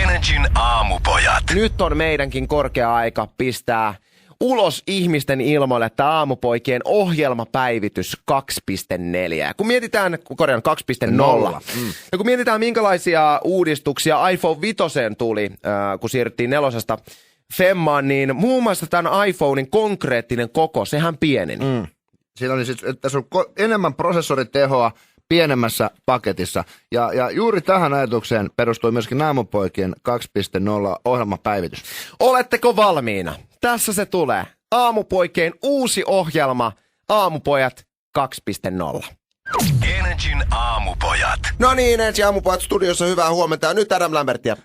Energin aamupojat. Nyt on meidänkin korkea aika pistää ulos ihmisten ilmoille tämä aamupoikien ohjelmapäivitys 2.4. Kun mietitään, 2.0. Ja kun mietitään, minkälaisia uudistuksia iPhone 5 tuli, kun siirryttiin 4 Femmaan, niin muun muassa tämän iPhonein konkreettinen koko, sehän pieneni. Siinä oli siis, että tässä on enemmän prosessoritehoa pienemmässä paketissa. Ja juuri tähän ajatukseen perustui myöskin aamupoikien 2.0 ohjelmapäivitys. Oletteko valmiina? Tässä se tulee. Aamupoikien uusi ohjelma, Aamupojat 2.0. Energin aamupojat. No niin, ensi Aamupojat studiossa, hyvää huomenta. Nyt Adam Lambertia.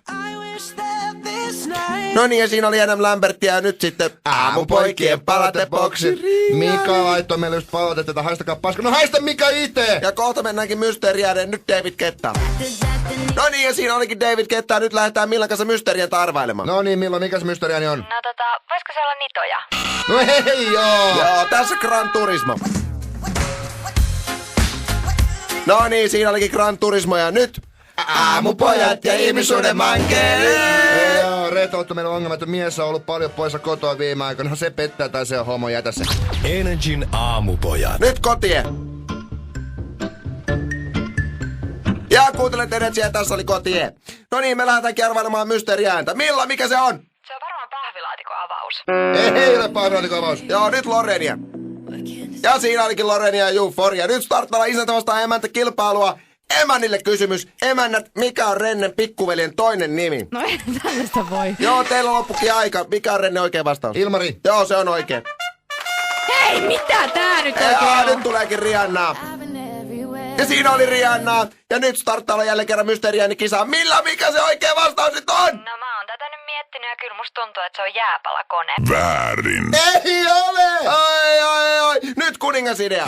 No niin, ja siinä oli Adam Lambertia ja nyt sitten Aamupoikien palauteboksi. Mika laittoi meille just palautetta, että haistakaa paska. No haista Mika itse! Ja kohta mennäänkin mysteeriääneen, nyt David Ketta. No niin, ja siinä olikin David Ketta, nyt lähdetään Millan kanssa mysteeriääntä arvailemaan. No niin, milloin, mikä se mysteeriääni on? No voisiko se olla Nitoja? No hei joo! Joo, tässä Gran Turismo. No niin, siinä olikin Gran Turismo ja nyt Aamupojat ja ihmisuuden mankeet. Joo, Reeto otti meillä ongelma, että mies on ollut paljon poissa kotoa viime aikoina. Se pettää tai se on homo, jätä se. Energin aamupojat. Nyt kotiin. Ja kuuntelet Energiä, tässä oli kotiin. No niin, me lähdetäänkin arvailemaan mysteeriääntä. Milla, mikä se on? Se on varmaan pahvilaatikon avaus. Ei ole pahvilaatikon avaus. Joo, nyt Lorenia. Ja siinä olikin Lorenia ja Euforia. Nyt starttaa isäntä vastaan emäntä kilpailua. Emännille kysymys. Emännät, mikä on Rennen pikkuveljen toinen nimi? No ei tällaista voi. Joo, teillä loppukin aika. Mikä on Rennen oikea vastaus? Ilmari. Joo, se on oikein. Hei, mitä tää nyt oikein Ja on? nyt tuleekin Rihanna. Ja siinä oli Rihanna. Ja nyt starttaa jälleen kerran mysteeriääni kisa. Milla, mikä se oikea vastaus nyt on? No mä oon tätä nyt miettinyt ja kyllä musta tuntuu, että se on jääpalakone. Väärin. Ei ole! Ai. Nyt kuningasidea.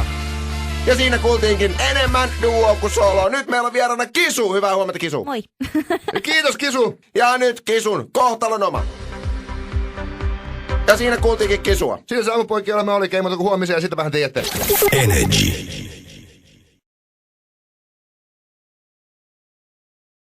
Ja siinä kuultiinkin enemmän duo kuin solo. Nyt meillä on vieraana Kisu. Hyvää huomenta, Kisu. Moi. Kiitos Kisu! Ja nyt Kisun kohtalon oma. Ja siinä kuultiinkin Kisua. Siinä se aamupoikien elämä oli, ei muuta kuin huomiseen ja sitten vähän tiedätte. Energy.